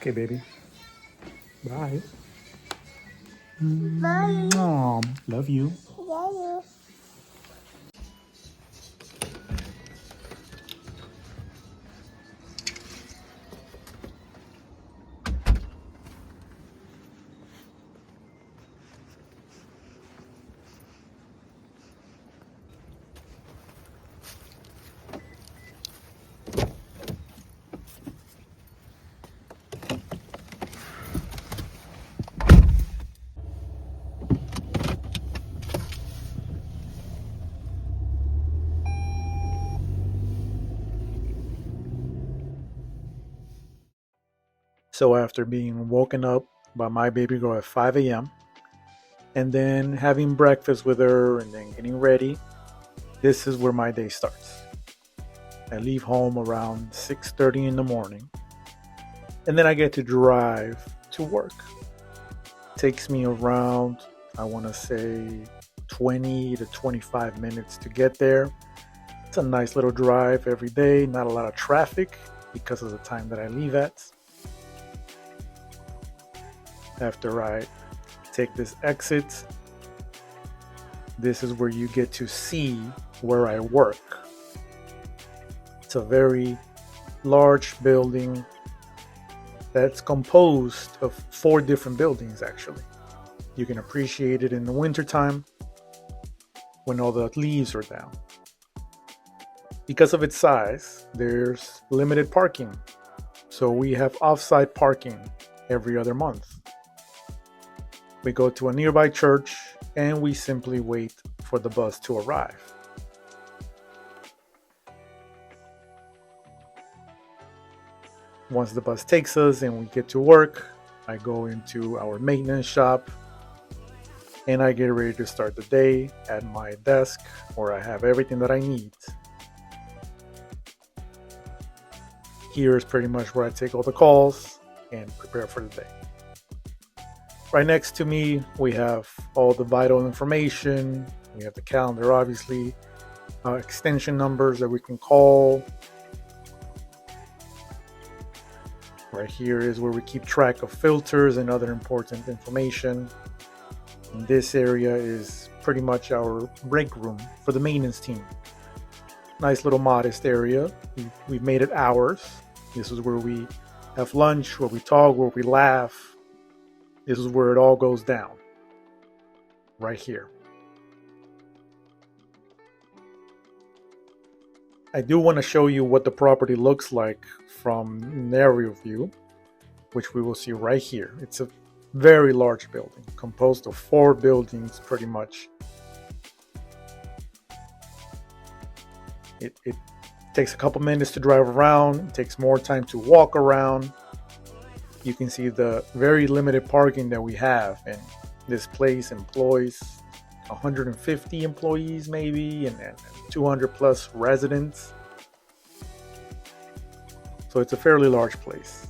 Okay, baby. Bye. Bye. Love you. Bye. So after being woken up by my baby girl at 5 a.m. and then having breakfast with her and then getting ready, this is where my day starts. I leave home around 6:30 in the morning, and then I get to drive to work. Takes me around, I want to say, 20 to 25 minutes to get there. It's a nice little drive every day, not a lot of traffic because of the time that I leave at. After I take this exit, this is where you get to see where I work. It's a very large building that's composed of 4 different buildings, actually. You can appreciate it in the wintertime when all the leaves are down. Because of its size, there's limited parking. So we have off-site parking every other month. We go to a nearby church and we simply wait for the bus to arrive. Once the bus takes us and we get to work, I go into our maintenance shop and I get ready to start the day at my desk where I have everything that I need. Here is pretty much where I take all the calls and prepare for the day. Right next to me, we have all the vital information. We have the calendar, obviously, extension numbers that we can call. Right here is where we keep track of filters and other important information. And this area is pretty much our break room for the maintenance team. Nice little modest area. We've made it ours. This is where we have lunch, where we talk, where we laugh. This is where it all goes down. Right here. I do want to show you what the property looks like from an aerial view, which we will see right here. It's a very large building, composed of 4 buildings pretty much. It takes a couple minutes to drive around. It takes more time to walk around. You can see the very limited parking that we have, and this place employs 150 employees maybe and 200 plus residents. So it's a fairly large place.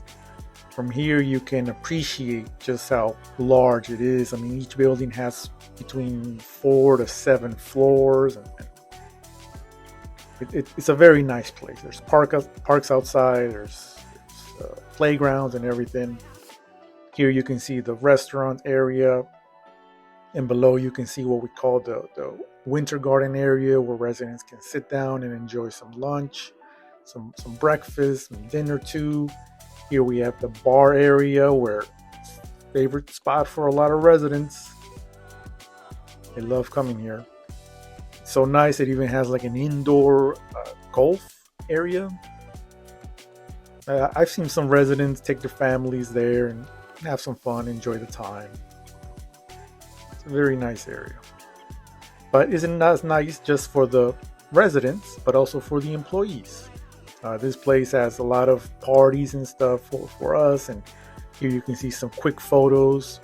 From here you can appreciate just how large it is. I mean, each building has between 4 to 7 floors, and it's a very nice place. There's parks outside, there's playgrounds and everything. Here you can see the restaurant area, and below you can see what we call the winter garden area, where residents can sit down and enjoy some lunch, some breakfast, some dinner too. Here we have the bar area, where favorite spot for a lot of residents. They love coming here. It's so nice. It even has like an indoor golf area. I've seen some residents take their families there and have some fun, enjoy the time. It's a very nice area. But isn't that nice just for the residents, but also for the employees? This place has a lot of parties and stuff for us, and here you can see some quick photos,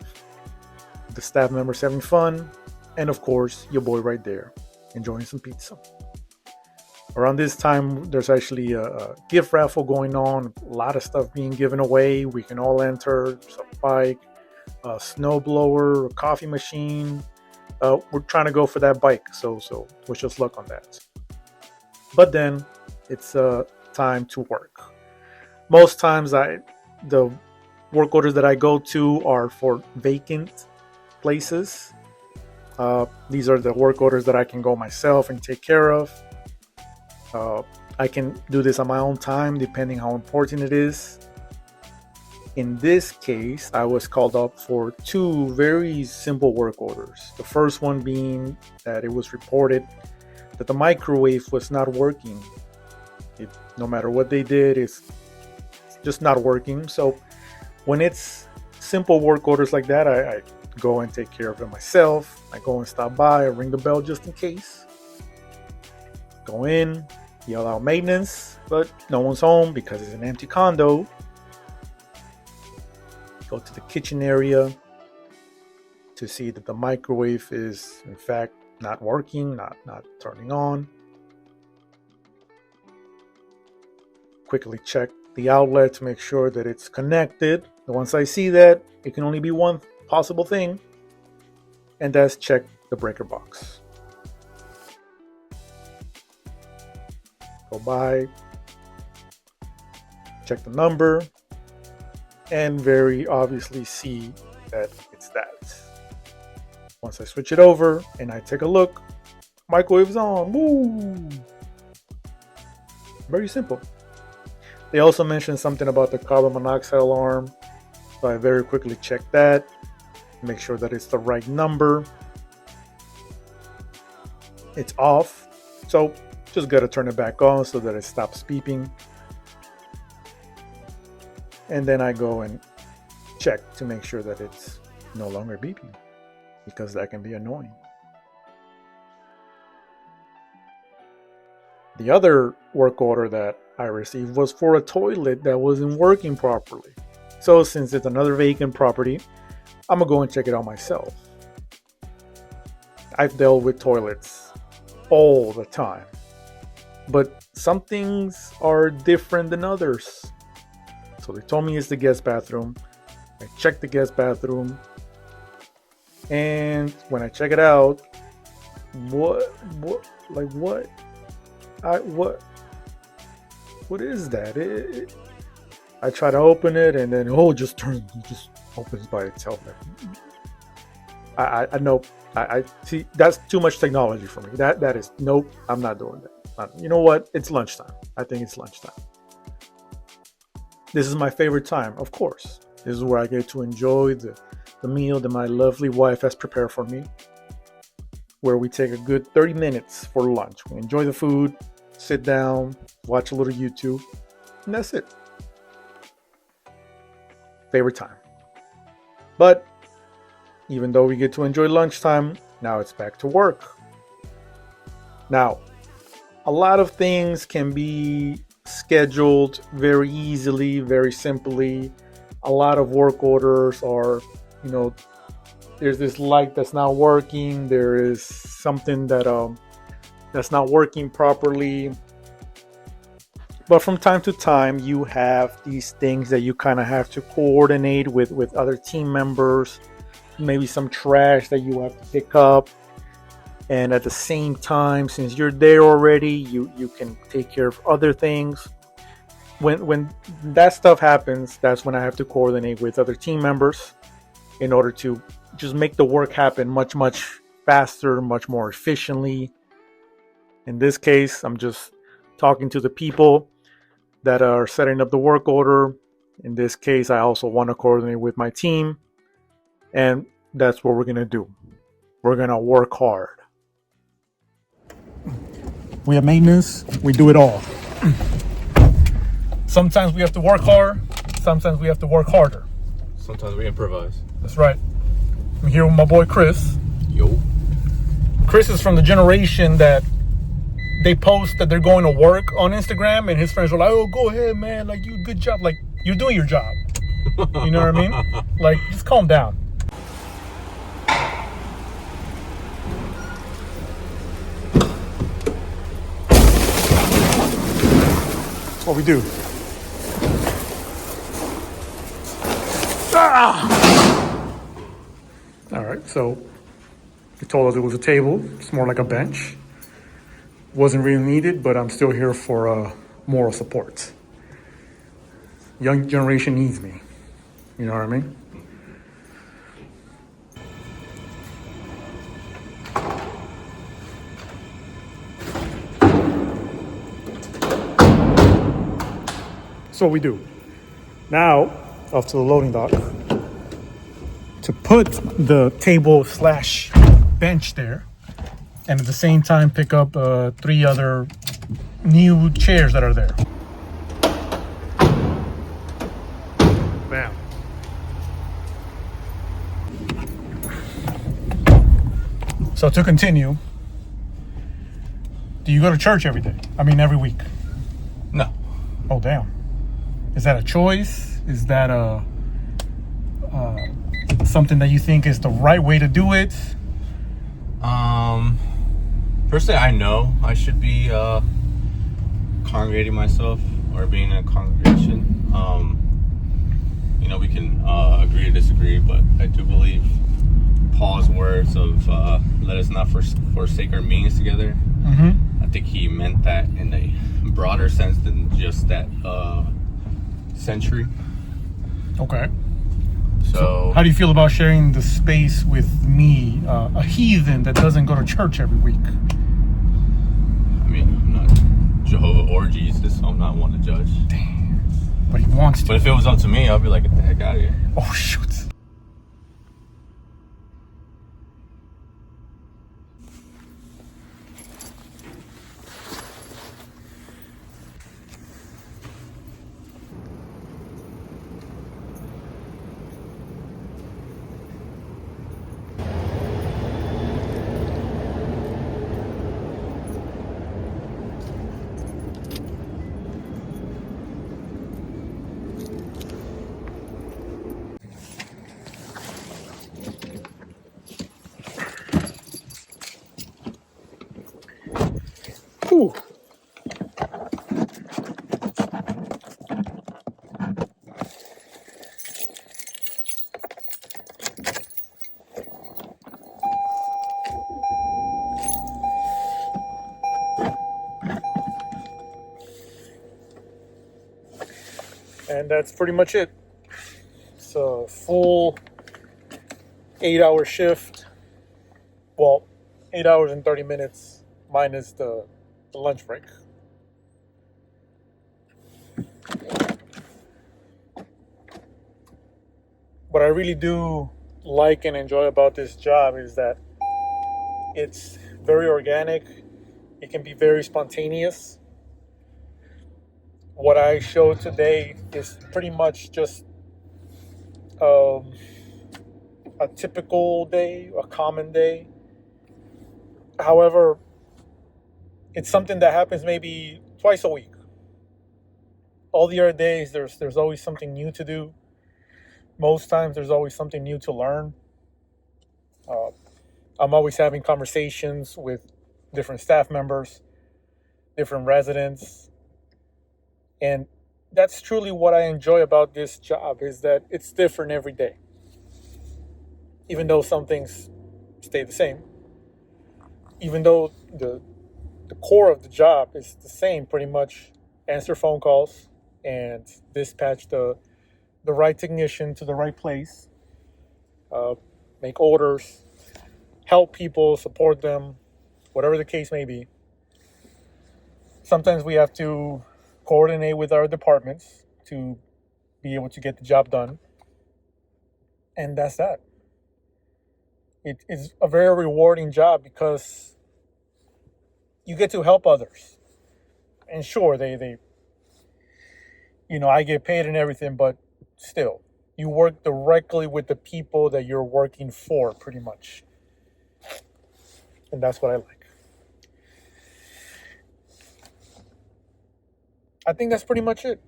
the staff members having fun, and of course, your boy right there, enjoying some pizza. Around this time, there's actually a gift raffle going on, a lot of stuff being given away. We can all enter. There's a bike, a snowblower, a coffee machine. We're trying to go for that bike, so wish us luck on that. But then it's time to work. Most times the work orders that I go to are for vacant places. These are the work orders that I can go myself and take care of. I can do this on my own time, depending how important it is. In this case, I was called up for two very simple work orders. The first one being that it was reported that the microwave was not working. No matter what they did, it's just not working. So when it's simple work orders like that, I go and take care of it myself. I go and stop by, I ring the bell just in case. Go in, yell out maintenance, but no one's home because it's an empty condo. Go to the kitchen area to see that the microwave is in fact not working, not turning on. Quickly check the outlet to make sure that it's connected. And once I see that, it can only be one possible thing, and that's check the breaker box. Go by, check the number, and very obviously see that it's that. Once I switch it over and I take a look, microwave's on. Woo! Very simple. They also mentioned something about the carbon monoxide alarm, so I very quickly checked that, make sure that it's the right number. It's off, so just gotta turn it back on so that it stops beeping. And then I go and check to make sure that it's no longer beeping, because that can be annoying. The other work order that I received was for a toilet that wasn't working properly. So since it's another vacant property, I'm gonna go and check it out myself. I've dealt with toilets all the time, but some things are different than others. So they told me it's the guest bathroom. I checked the guest bathroom, and when I check it out, what is that? I try to open it, and then it just opens by itself. I know. I see. That's too much technology for me. That is nope. I'm not doing that. You know what? It's lunchtime. I think it's lunchtime. This is my favorite time, of course. This is where I get to enjoy the meal that my lovely wife has prepared for me, where we take a good 30 minutes for lunch. We enjoy the food, sit down, watch a little YouTube, and that's it. Favorite time. But even though we get to enjoy lunchtime, now it's back to work. Now, a lot of things can be scheduled very easily, very simply. A lot of work orders are, there's this light that's not working. There is something that's not working properly. But from time to time, you have these things that you kind of have to coordinate with other team members. Maybe some trash that you have to pick up. And at the same time, since you're there already, you can take care of other things. When that stuff happens, that's when I have to coordinate with other team members in order to just make the work happen much, much faster, much more efficiently. In this case, I'm just talking to the people that are setting up the work order. In this case, I also want to coordinate with my team. And that's what we're going to do. We're going to work hard. We have maintenance. We do it all. Sometimes we have to work hard. Sometimes we have to work harder. Sometimes we improvise. That's right. I'm here with my boy Chris. Yo. Chris is from the generation that they post that they're going to work on Instagram, and his friends are like, "Oh, go ahead, man. Like, you good job. Like, you're doing your job." You know what I mean? Like, just calm down. That's what we do. All right, so they told us it was a table. It's more like a bench. Wasn't really needed, but I'm still here for moral support. Young generation needs me. You know what I mean? So we do. Now, off to the loading dock to put the table slash bench there, and at the same time pick up 3 other new chairs that are there. Bam. So to continue, do you go to church every day? I mean, every week? No. Oh, damn. Is that a choice? Is that something that you think is the right way to do it? Personally, I know I should be congregating myself or being in a congregation. We can agree to disagree, but I do believe Paul's words of let us not forsake our meetings together. Mm-hmm. I think he meant that in a broader sense than just that century. Okay. So how do you feel about sharing the space with me, a heathen that doesn't go to church every week? I mean, I'm not Jehovah or Jesus, so I'm not one to judge. Damn. But he wants to. But if it was up to me, I'd be like, get the heck out of here. Oh, shoot. Ooh. And that's pretty much it. It's a full 8-hour shift. Well, 8 hours and 30 minutes minus the lunch break. What I really do like and enjoy about this job is that it's very organic. It can be very spontaneous. What I showed today is pretty much just a typical day, a common day. However, it's something that happens maybe twice a week. All the other days, there's always something new to do. Most times, there's always something new to learn. I'm always having conversations with different staff members, different residents. And that's truly what I enjoy about this job, is that it's different every day. Even though some things stay the same. Even though the core of the job is the same, pretty much answer phone calls and dispatch the right technician to the right place, make orders, help people, support them, whatever the case may be. Sometimes we have to coordinate with our departments to be able to get the job done. And that's that. It is a very rewarding job because you get to help others. And sure, they I get paid and everything, but still, you work directly with the people that you're working for, pretty much. And that's what I like. I think that's pretty much it.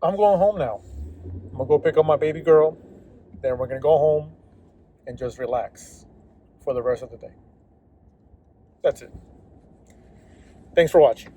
I'm going home now. I'm going to go pick up my baby girl. Then we're going to go home and just relax for the rest of the day. That's it. Thanks for watching.